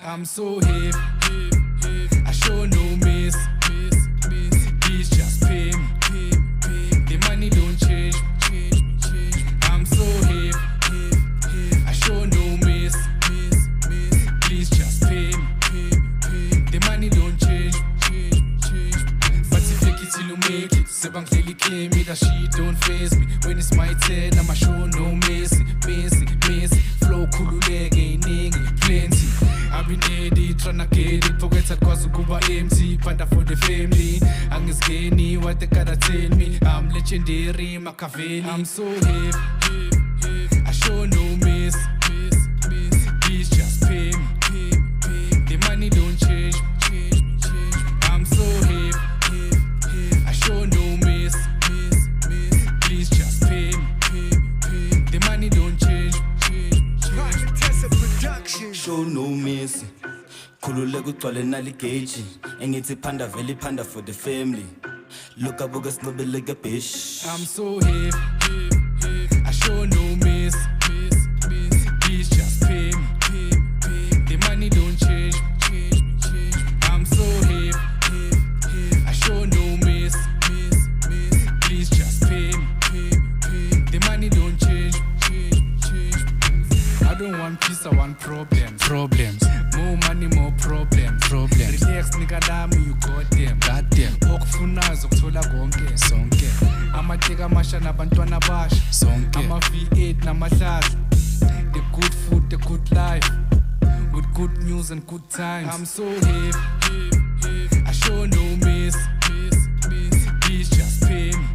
I'm so hip, I show no miss. Please just pay me. The money don't change. I'm so hip, I show no miss. Please just pay me. The money don't change. But if you get to make it, Sebang clearly claim me that she don't face me. When it's my turn, I'ma show no mercy. Flow kululeke iningi, plenty. I've been ready, tryna get it. Forget that cause kuba empty, panda for the family. Angisgeni, what they gotta tell me. I'm legendary, Machiavelli. I'm so hip, I show no miss. Please just pay me. The money don't change. I'm so hip, I show no miss. Please just pay me. The money don't change. Show no mercy. Khululeka ugcwale naligeji. Engithi panda vele panda for the family. Look abuka sinobeleka bitch. I'm so hip, I show no miss. Please just pay me. The money don't change. I'm so hip, I show no miss. Please just pay me. The money don't change. I don't want peace, I want problems. More money, more problems. Relax, nigga, lami, you got them. Okufunazo kuthola konke sonke. Amateka amasha nabantwana basha sonke. Ama V8 namahlazo. The good food, the good life, with good news and good times. I'm so hip, I show no miss. Please just pay me.